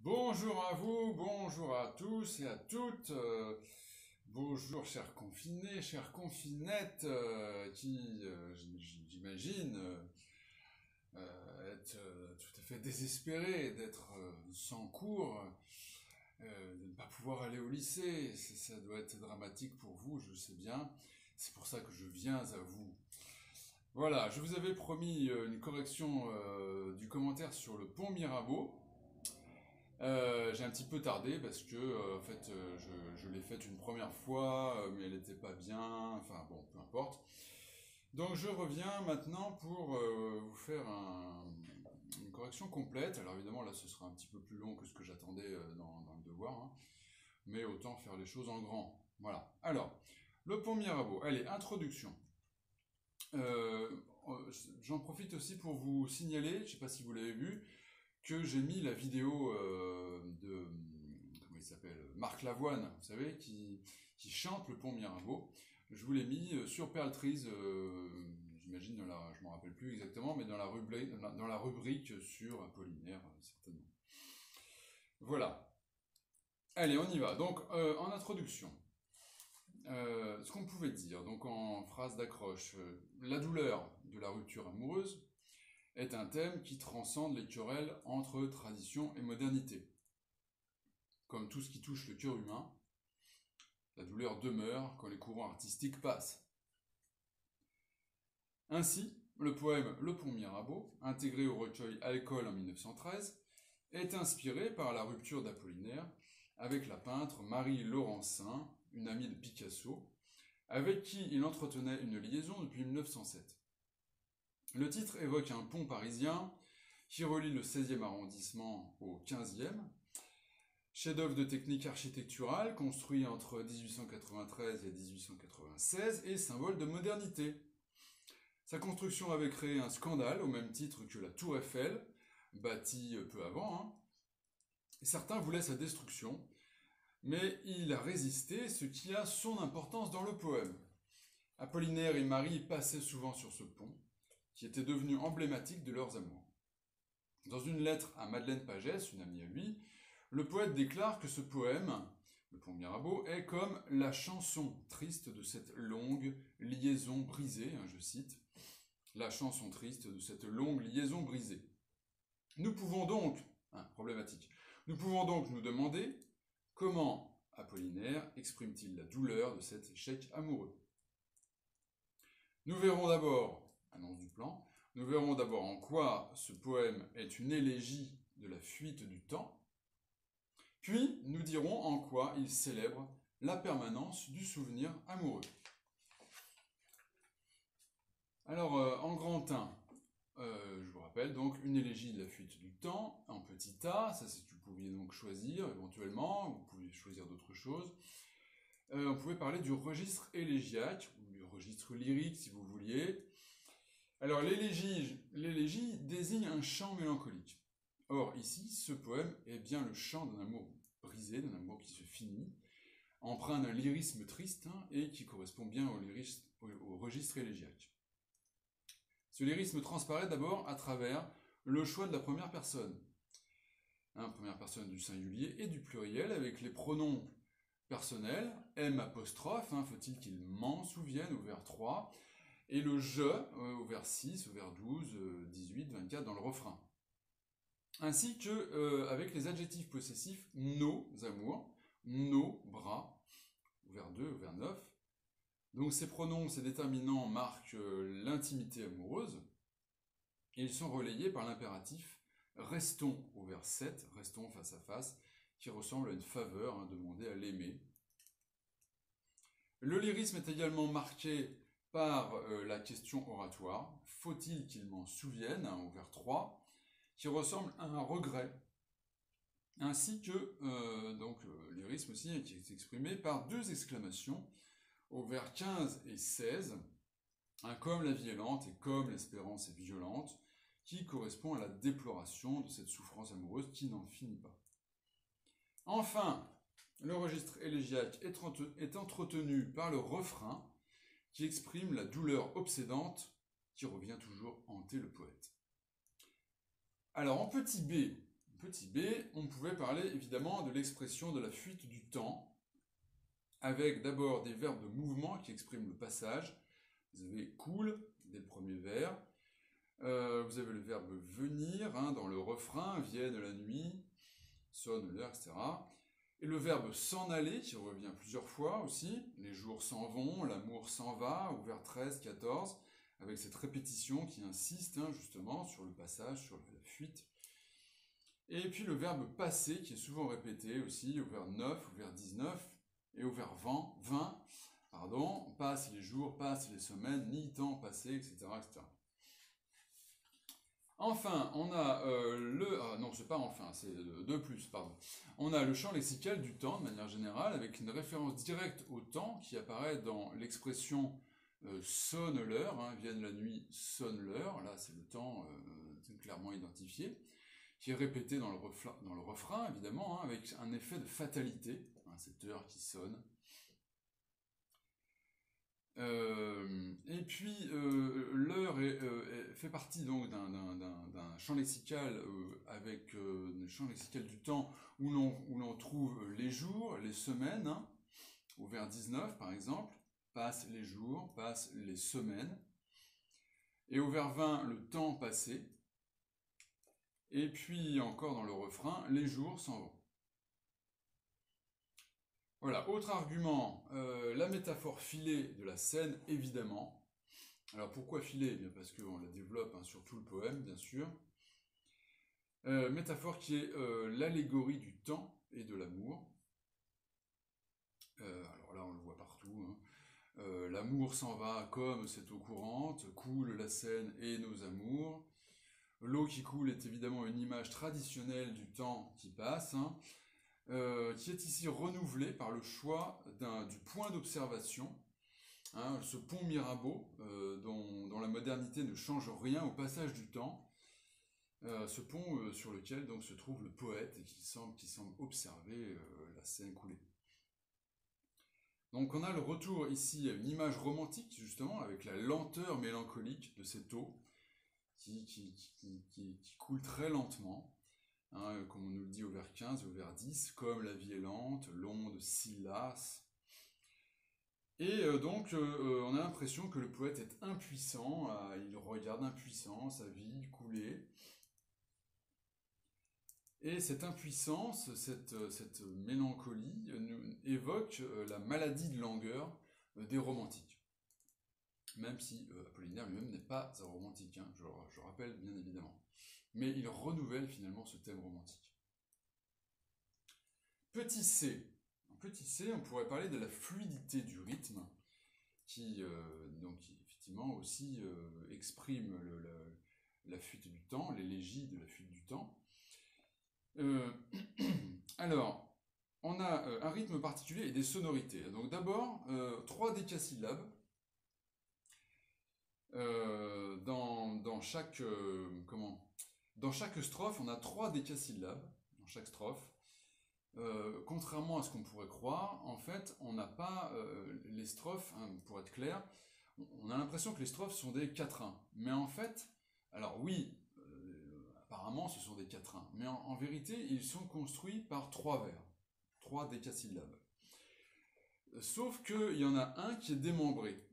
Bonjour à vous, bonjour à tous et à toutes. Bonjour chers confinés, chères confinettes qui, j'imagine, être tout à fait désespérés d'être sans cours, de ne pas pouvoir aller au lycée. Ça doit être dramatique pour vous, je sais bien. C'est pour ça que je viens à vous. Voilà, je vous avais promis une correction du commentaire sur le pont Mirabeau. J'ai un petit peu tardé parce que en fait je l'ai faite une première fois mais elle n'était pas bien, enfin bon peu importe. Donc je reviens maintenant pour vous faire une correction complète. Alors évidemment là ce sera un petit peu plus long que ce que j'attendais dans le devoir, hein. Mais autant faire les choses en grand. Voilà. Alors, le pont Mirabeau, allez, introduction. Euh, J'en profite aussi pour vous signaler, je ne sais pas si vous l'avez vu, que j'ai mis la vidéo de, comment il s'appelle, Marc Lavoine, vous savez, qui chante le pont Mirabeau. Je vous l'ai mis sur Pearl Trees, j'imagine, je ne me rappelle plus exactement, mais dans la rubrique sur Apollinaire, certainement. Voilà. Allez, on y va. Donc, en introduction, ce qu'on pouvait dire, donc en phrase d'accroche, la douleur de la rupture amoureuse est un thème qui transcende les querelles entre tradition et modernité. Comme tout ce qui touche le cœur humain, la douleur demeure quand les courants artistiques passent. Ainsi, le poème Le pont Mirabeau, intégré au recueil Alcool en 1913, est inspiré par la rupture d'Apollinaire avec la peintre Marie Laurencin, une amie de Picasso, avec qui il entretenait une liaison depuis 1907. Le titre évoque un pont parisien qui relie le 16e arrondissement au 15e, chef-d'œuvre de technique architecturale construit entre 1893 et 1896 et symbole de modernité. Sa construction avait créé un scandale au même titre que la Tour Eiffel, bâtie peu avant, hein. Certains voulaient sa destruction, mais il a résisté, ce qui a son importance dans le poème. Apollinaire et Marie passaient souvent sur ce pont, qui était devenu emblématique de leurs amours. Dans une lettre à Madeleine Pagès, une amie à lui, le poète déclare que ce poème, le pont Mirabeau, est comme la chanson triste de cette longue liaison brisée, hein, je cite, la chanson triste de cette longue liaison brisée. Nous pouvons donc, problématique, nous pouvons donc nous demander comment Apollinaire exprime-t-il la douleur de cet échec amoureux. Nous verrons d'abord, annonce du plan, nous verrons d'abord en quoi ce poème est une élégie de la fuite du temps, puis nous dirons en quoi il célèbre la permanence du souvenir amoureux. Alors, en grand 1, je vous rappelle donc une élégie de la fuite du temps, en petit a, ça c'est que vous pouviez donc choisir éventuellement, vous pouviez choisir d'autres choses. On pouvait parler du registre élégiaque, ou du registre lyrique si vous vouliez. Alors l'élégie désigne un chant mélancolique. Or ici, ce poème est bien le chant d'un amour brisé, d'un amour qui se finit, empreint d'un lyrisme triste, hein, et qui correspond bien au registre élégiaque. Ce lyrisme transparaît d'abord à travers le choix de la première personne. Première personne du singulier et du pluriel, avec les pronoms personnels, M apostrophe, faut-il qu'il m'en souvienne, au vers 3, et le je au vers 6, au vers 12, 18, 24 dans le refrain. Ainsi que avec les adjectifs possessifs nos amours, nos bras, au vers 2, au vers 9. Donc ces pronoms, ces déterminants marquent l'intimité amoureuse, et ils sont relayés par l'impératif restons au vers 7, restons face à face, qui ressemble à une faveur, demandée à l'aimer. Le lyrisme est également marqué par la question oratoire, faut-il qu'il m'en souvienne, au vers 3, qui ressemble à un regret, ainsi que lyrisme aussi qui est exprimé par deux exclamations, au vers 15 et 16, comme la vie est lente et comme l'espérance est violente, qui correspond à la déploration de cette souffrance amoureuse qui n'en finit pas. Enfin, le registre élégiaque est entretenu par le refrain qui exprime la douleur obsédante qui revient toujours hanter le poète. Alors en petit b, petit b, on pouvait parler évidemment de l'expression de la fuite du temps, avec d'abord des verbes de mouvement qui expriment le passage. Vous avez cool dès le premier vers. Vous avez le verbe venir hein, dans le refrain, vienne la nuit, sonne l'heure, etc. Et le verbe s'en aller qui revient plusieurs fois aussi. Les jours s'en vont, l'amour s'en va, au vers 13, 14, avec cette répétition qui insiste hein, justement sur le passage, sur la fuite. Et puis le verbe passer qui est souvent répété aussi au vers 9, au vers 19 et au vers 20, pardon, passe les jours, passe les semaines, ni temps passé, etc. etc. Enfin, on a non, c'est pas enfin, c'est de plus, pardon. On a le champ lexical du temps, de manière générale, avec une référence directe au temps qui apparaît dans l'expression sonne l'heure, hein, vienne la nuit, sonne l'heure, là c'est le temps clairement identifié, qui est répété dans le refrain, évidemment, hein, avec un effet de fatalité, hein, cette heure qui sonne. Et puis l'heure fait partie donc d'un champ lexical avec le champ lexical du temps où l'on trouve les jours, les semaines, hein, au vers 19 par exemple, passent les jours, passent les semaines, et au vers 20 le temps passé, et puis encore dans le refrain, les jours s'en vont. Voilà, autre argument, la métaphore filée de la scène, évidemment. Alors pourquoi filée? Bien parce qu'on la développe hein, sur tout le poème, bien sûr. Métaphore qui est l'allégorie du temps et de l'amour. Alors là, on le voit partout. Hein. L'amour s'en va comme cette eau courante, coule la Seine et nos amours. L'eau qui coule est évidemment une image traditionnelle du temps qui passe, hein. Qui est ici renouvelé par le choix du point d'observation, hein, ce pont Mirabeau, dont la modernité ne change rien au passage du temps, ce pont sur lequel donc, se trouve le poète et qui semble observer la Seine couler. Donc on a le retour ici à une image romantique, justement, avec la lenteur mélancolique de cette eau qui coule très lentement. Hein, comme on nous le dit au vers 15 et au vers 10, comme la vie est lente, l'onde si lasse. Et donc, on a l'impression que le poète est impuissant, il regarde impuissant sa vie couler. Et cette impuissance, cette mélancolie, évoque la maladie de langueur des romantiques. Même si Apollinaire lui-même n'est pas un romantique, hein, je rappelle bien évidemment. Mais il renouvelle finalement ce thème romantique. Petit c. En petit c, on pourrait parler de la fluidité du rythme, qui effectivement aussi exprime la fuite du temps, l'élégie de la fuite du temps. Alors, on a un rythme particulier et des sonorités. Donc d'abord, 3 décasyllabes. Dans chaque strophe, on a 3 décasyllabes dans chaque strophe. Contrairement à ce qu'on pourrait croire, en fait, on n'a pas les strophes, hein, pour être clair, on a l'impression que les strophes sont des quatrains. Mais en fait, alors oui, apparemment ce sont des quatrains, mais en vérité, ils sont construits par 3 vers, 3 décasyllabes. Sauf qu'il y en a un qui est démembré.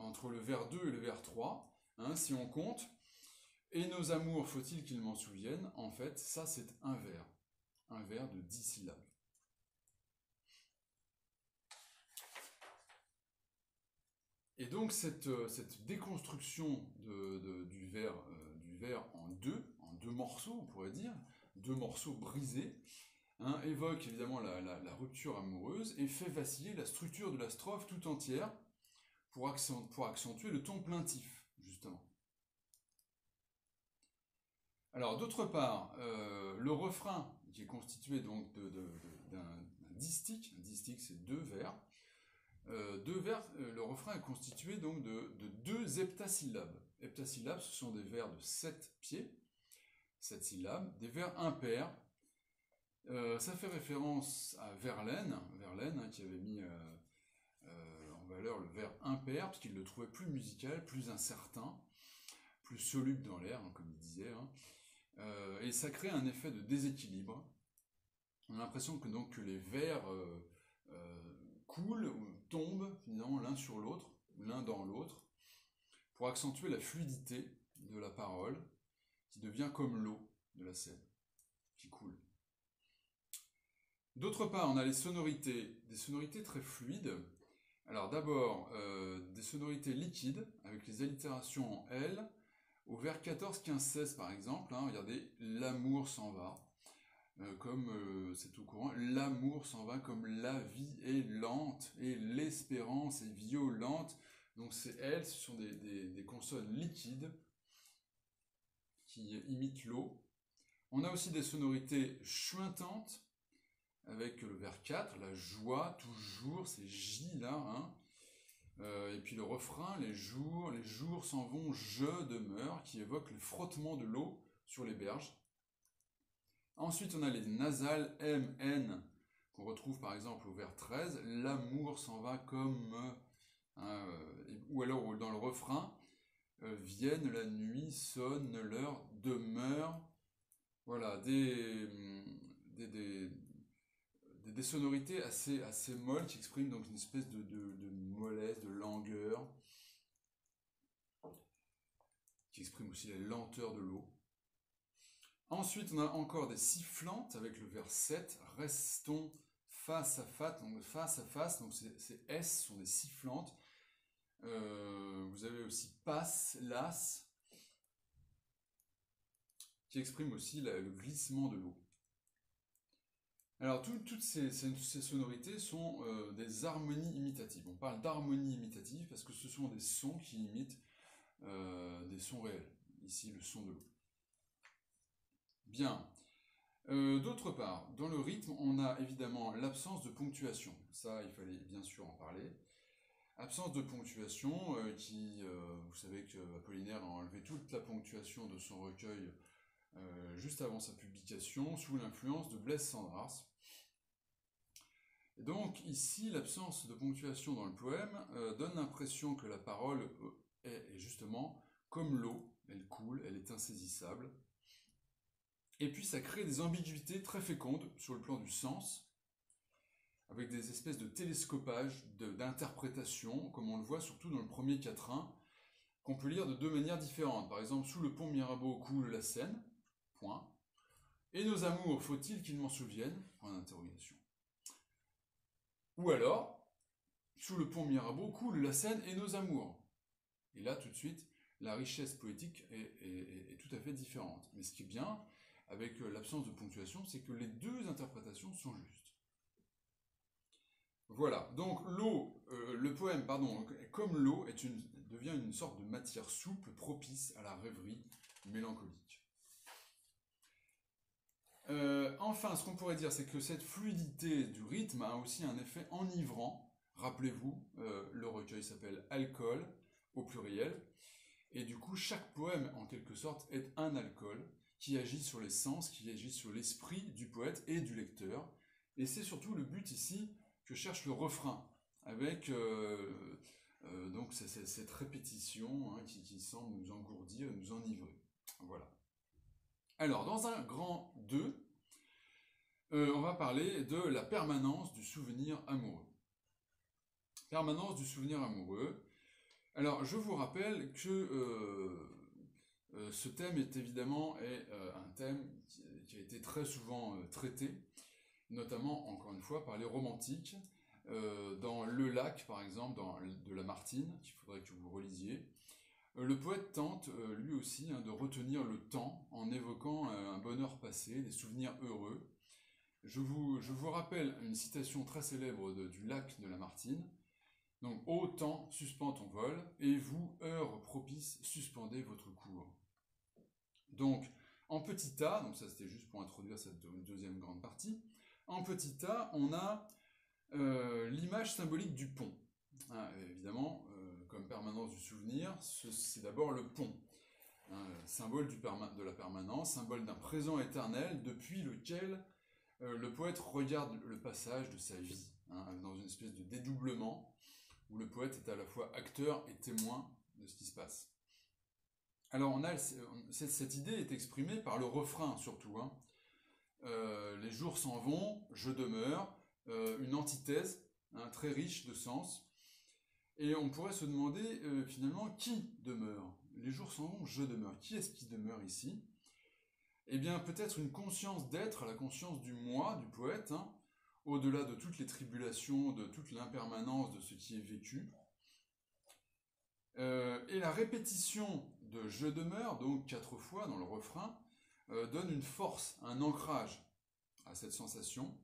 Entre le vers 2 et le vers 3, hein, si on compte, et nos amours, faut-il qu'ils m'en souviennent, en fait, ça c'est un vers de 10 syllabes. Et donc cette déconstruction du vers en deux morceaux, on pourrait dire, 2 morceaux brisés, hein, évoque évidemment la rupture amoureuse et fait vaciller la structure de la strophe tout entière, pour accentuer le ton plaintif, justement. Alors, d'autre part, le refrain, qui est constitué donc d'un distique, un distique c'est 2 vers, le refrain est constitué donc de 2 heptasyllabes. Heptasyllabes, ce sont des vers de 7 pieds, 7 syllabes, des vers impairs. Ça fait référence à Verlaine hein, qui avait mis valeur le vers impair, parce qu'il le trouvait plus musical, plus incertain, plus soluble dans l'air, hein, comme il disait. Hein. Et ça crée un effet de déséquilibre. On a l'impression que les vers coulent ou tombent finalement l'un sur l'autre, l'un dans l'autre, pour accentuer la fluidité de la parole, qui devient comme l'eau de la Seine, qui coule. D'autre part, on a les sonorités, des sonorités très fluides. Alors d'abord, des sonorités liquides, avec les allitérations en L, au vers 14, 15, 16 par exemple, hein, regardez, l'amour s'en va, comme c'est au courant, l'amour s'en va comme la vie est lente, et l'espérance est violente. Donc c'est L, ce sont des consonnes liquides, qui imitent l'eau. On a aussi des sonorités chuintantes, avec le vers 4, la joie, toujours, c'est J là, hein. Et puis le refrain, les jours s'en vont, je demeure, qui évoque le frottement de l'eau sur les berges. Ensuite, on a les nasales M, N, qu'on retrouve par exemple au vers 13, l'amour s'en va comme, ou alors dans le refrain, vienne la nuit, sonne l'heure, demeure. Voilà, des sonorités assez molles qui expriment donc une espèce de mollesse, de langueur, qui exprime aussi la lenteur de l'eau. Ensuite, on a encore des sifflantes avec le vers 7, restons face à face, donc ces S sont des sifflantes. Vous avez aussi passe, las, qui exprime aussi le glissement de l'eau. Alors, toutes ces sonorités sont des harmonies imitatives. On parle d'harmonie imitative parce que ce sont des sons qui imitent des sons réels. Ici, le son de l'eau. Bien. D'autre part, dans le rythme, on a évidemment l'absence de ponctuation. Ça, il fallait bien sûr en parler. Absence de ponctuation vous savez qu'Apollinaire a enlevé toute la ponctuation de son recueil juste avant sa publication, sous l'influence de Blaise Cendrars. Et donc ici, l'absence de ponctuation dans le poème donne l'impression que la parole est justement comme l'eau, elle coule, elle est insaisissable. Et puis ça crée des ambiguïtés très fécondes sur le plan du sens, avec des espèces de télescopage, d'interprétation, comme on le voit surtout dans le premier quatrain, qu'on peut lire de deux manières différentes. Par exemple, sous le pont Mirabeau coule la Seine, point. Et nos amours, faut-il qu'ils m'en souviennent? Point d'interrogation. Ou alors, sous le pont Mirabeau coule la Seine et nos amours. Et là, tout de suite, la richesse poétique est tout à fait différente. Mais ce qui est bien, avec l'absence de ponctuation, c'est que les deux interprétations sont justes. Voilà, donc le poème, comme l'eau, devient une sorte de matière souple, propice à la rêverie mélancolique. Enfin, ce qu'on pourrait dire, c'est que cette fluidité du rythme a aussi un effet enivrant. Rappelez-vous, le recueil s'appelle Alcool, au pluriel, et du coup, chaque poème, en quelque sorte, est un alcool qui agit sur les sens, qui agit sur l'esprit du poète et du lecteur. Et c'est surtout le but ici que cherche le refrain, avec donc cette répétition qui semble nous engourdir, nous enivrer. Voilà. Alors, dans un grand 2, on va parler de la permanence du souvenir amoureux. Permanence du souvenir amoureux. Alors, je vous rappelle que ce thème est évidemment un thème qui a été très souvent traité, notamment, encore une fois, par les romantiques, dans Le Lac, par exemple, de Lamartine, qu'il faudrait que vous relisiez. Le poète tente, lui aussi, de retenir le temps en évoquant un bonheur passé, des souvenirs heureux. Je vous rappelle une citation très célèbre du Lac de Lamartine. Donc, ô temps, suspends ton vol, et vous, heure propice, suspendez votre cours. Donc, en petit a, donc ça c'était juste pour introduire cette deuxième grande partie, en petit a, on a l'image symbolique du pont. Évidemment, comme permanence du souvenir, c'est d'abord le pont. Symbole de la permanence, symbole d'un présent éternel depuis lequel le poète regarde le passage de sa vie, dans une espèce de dédoublement, où le poète est à la fois acteur et témoin de ce qui se passe. Alors, cette idée est exprimée par le refrain, surtout. Hein. Les jours s'en vont, je demeure, une antithèse hein, très riche de sens. Et on pourrait se demander, finalement, qui demeure? Les jours s'en vont, je demeure. Qui est-ce qui demeure ici? Eh bien, peut-être une conscience d'être, la conscience du moi, du poète, hein, au-delà de toutes les tribulations, de toute l'impermanence de ce qui est vécu. Et la répétition de « je demeure », donc 4 fois dans le refrain, donne une force, un ancrage à cette sensation,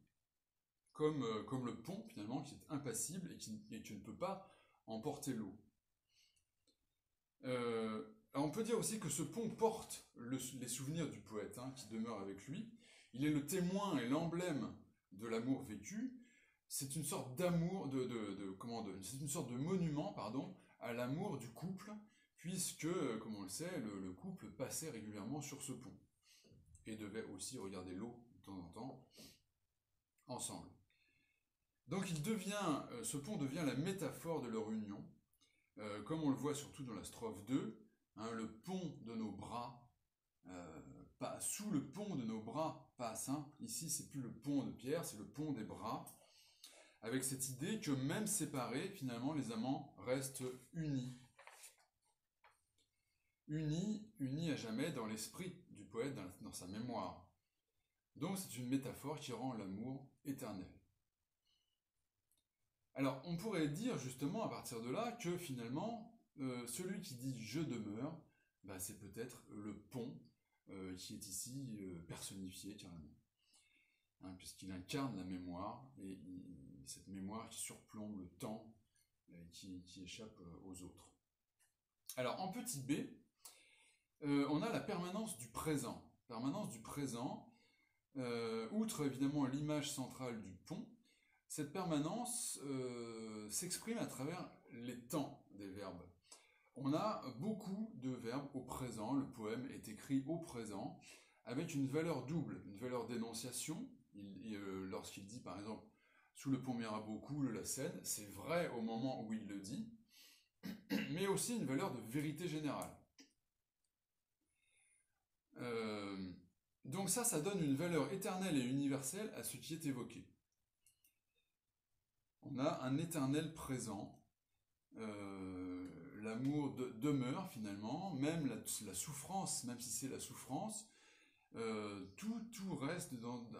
comme le pont, finalement, qui est impassible et qui ne peut pas emporter l'eau. On peut dire aussi que ce pont porte les souvenirs du poète hein, qui demeure avec lui. Il est le témoin et l'emblème de l'amour vécu. C'est une sorte d'amour, c'est une sorte de monument, pardon, à l'amour du couple, puisque, comme on le sait, le couple passait régulièrement sur ce pont et devait aussi regarder l'eau de temps en temps ensemble. Donc ce pont devient la métaphore de leur union, comme on le voit surtout dans la strophe 2, hein, le pont de nos bras, sous le pont de nos bras passe. Hein. Ici, c'est plus le pont de pierre, c'est le pont des bras, avec cette idée que même séparés, finalement, les amants restent unis. Unis à jamais dans l'esprit du poète, dans sa mémoire. Donc c'est une métaphore qui rend l'amour éternel. Alors, on pourrait dire justement à partir de là que finalement, celui qui dit « je demeure bah, », c'est peut-être le pont qui est ici personnifié carrément. Hein, puisqu'il incarne la mémoire, et cette mémoire qui surplombe le temps, qui échappe aux autres. Alors, en petit b, on a la permanence du présent. Permanence du présent, outre évidemment l'image centrale du pont, cette permanence s'exprime à travers les temps des verbes. On a beaucoup de verbes au présent, le poème est écrit au présent, avec une valeur double, une valeur d'énonciation. Lorsqu'il dit par exemple « sous le pont Mirabeau coule la Seine », c'est vrai au moment où il le dit, mais aussi une valeur de vérité générale. Donc ça donne une valeur éternelle et universelle à ce qui est évoqué. On a un éternel présent, l'amour demeure finalement, même la souffrance, même si c'est la souffrance, tout reste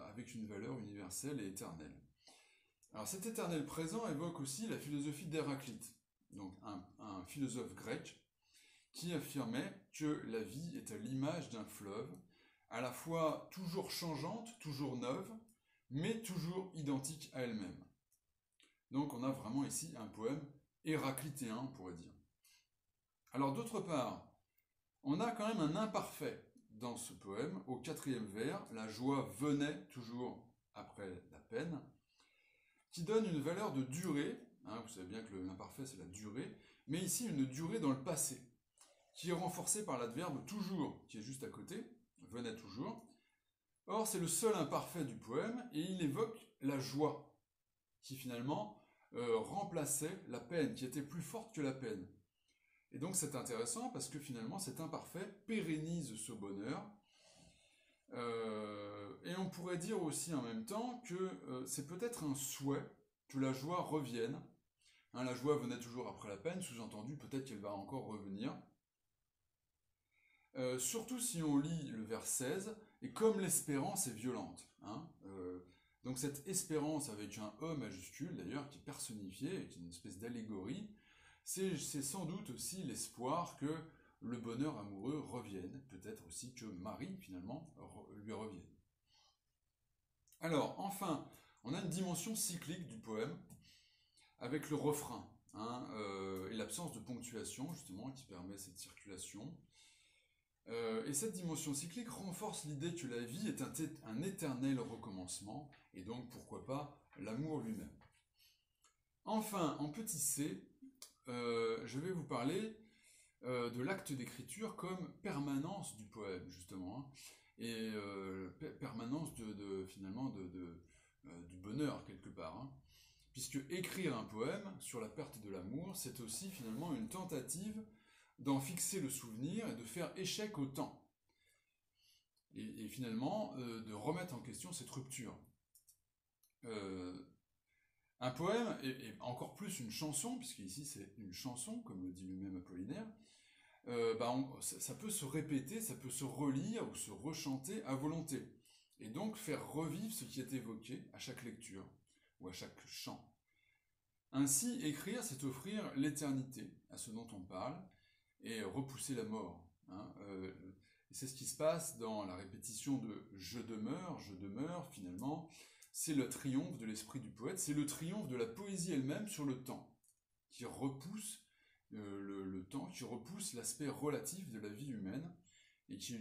avec une valeur universelle et éternelle. Alors cet éternel présent évoque aussi la philosophie d'Héraclite, donc un philosophe grec, qui affirmait que la vie est à l'image d'un fleuve, à la fois toujours changeante, toujours neuve, mais toujours identique à elle-même. Donc on a vraiment ici un poème héraclitéen, on pourrait dire. Alors d'autre part, on a quand même un imparfait dans ce poème. Au 4e vers, la joie venait toujours après la peine, qui donne une valeur de durée, hein, vous savez bien que l'imparfait c'est la durée, mais ici une durée dans le passé, qui est renforcée par l'adverbe toujours, qui est juste à côté, venait toujours. Or c'est le seul imparfait du poème, et il évoque la joie, qui finalement remplaçait la peine, qui était plus forte que la peine. Et donc c'est intéressant parce que finalement cet imparfait pérennise ce bonheur. Et on pourrait dire aussi en même temps que c'est peut-être un souhait que la joie revienne. Hein, la joie venait toujours après la peine, sous-entendu peut-être qu'elle va encore revenir. Surtout si on lit le vers 16, et comme l'espérance est violente. Hein, donc cette espérance avec un E majuscule d'ailleurs, qui est personnifiée, qui est une espèce d'allégorie, c'est sans doute aussi l'espoir que le bonheur amoureux revienne, peut-être aussi que Marie finalement lui revienne. Alors enfin, on a une dimension cyclique du poème, avec le refrain, hein, et l'absence de ponctuation justement qui permet cette circulation. Et cette dimension cyclique renforce l'idée que la vie est un éternel recommencement, et donc pourquoi pas l'amour lui-même. Enfin, en petit c, je vais vous parler de l'acte d'écriture comme permanence du poème, justement, hein, et permanence finalement du bonheur, quelque part. Hein, puisque écrire un poème sur la perte de l'amour, c'est aussi finalement une tentative d'en fixer le souvenir et de faire échec au temps. Et finalement, de remettre en question cette rupture. Un poème, et encore plus une chanson, puisqu'ici c'est une chanson, comme le dit lui-même Apollinaire, ça peut se répéter, ça peut se relire ou se rechanter à volonté. Et donc faire revivre ce qui est évoqué à chaque lecture ou à chaque chant. Ainsi, écrire, c'est offrir l'éternité à ce dont on parle et repousser la mort. C'est ce qui se passe dans la répétition de « je demeure », finalement. C'est le triomphe de l'esprit du poète, c'est le triomphe de la poésie elle-même sur le temps, qui repousse le temps, qui repousse l'aspect relatif de la vie humaine et qui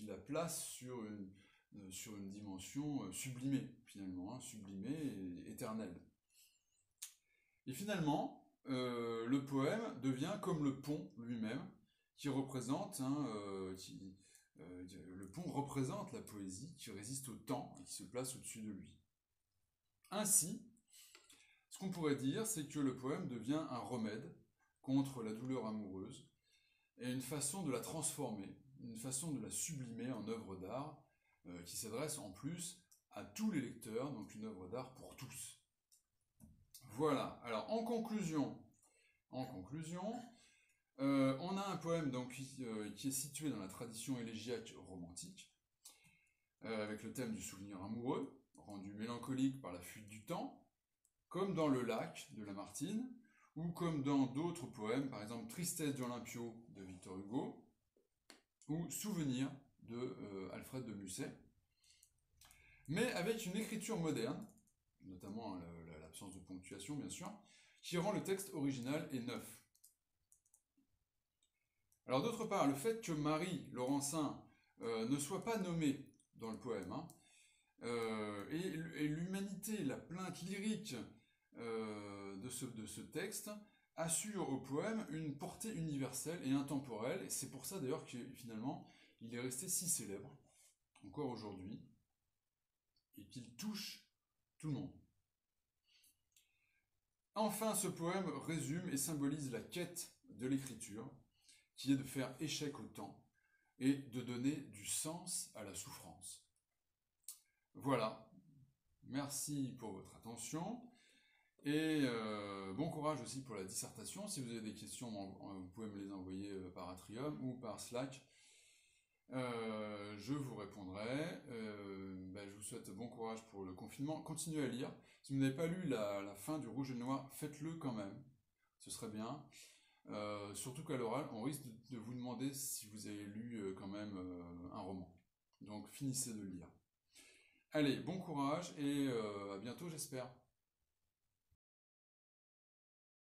la place sur une dimension sublimée, finalement, sublimée et éternelle. Et finalement, le poème devient comme le pont lui-même, qui représente, le pont représente la poésie qui résiste au temps et qui se place au-dessus de lui. Ainsi, ce qu'on pourrait dire, c'est que le poème devient un remède contre la douleur amoureuse et une façon de la transformer, une façon de la sublimer en œuvre d'art qui s'adresse en plus à tous les lecteurs, donc une œuvre d'art pour tous. Voilà, alors en conclusion, on a un poème donc, qui est situé dans la tradition élégiaque romantique, avec le thème du souvenir amoureux, rendu mélancolique par la fuite du temps, comme dans Le Lac de Lamartine, ou comme dans d'autres poèmes, par exemple Tristesse d'Olympio de Victor Hugo, ou Souvenir de Alfred de Musset, mais avec une écriture moderne, notamment l'absence de ponctuation bien sûr, qui rend le texte original et neuf. Alors d'autre part, le fait que Marie Laurencin ne soit pas nommée dans le poème, et l'humanité, la plainte lyrique de ce texte assure au poème une portée universelle et intemporelle, et c'est pour ça d'ailleurs que finalement il est resté si célèbre, encore aujourd'hui, et qu'il touche tout le monde. Enfin, ce poème résume et symbolise la quête de l'écriture, qui est de faire échec au temps et de donner du sens à la souffrance. Voilà, merci pour votre attention, et bon courage aussi pour la dissertation. Si vous avez des questions, vous pouvez me les envoyer par Atrium ou par Slack. Je vous répondrai. Je vous souhaite bon courage pour le confinement. Continuez à lire. Si vous n'avez pas lu la fin du Rouge et le Noir, faites-le quand même. Ce serait bien. Surtout qu'à l'oral, on risque de vous demander si vous avez lu quand même un roman. Donc finissez de le lire. Allez, bon courage et à bientôt j'espère.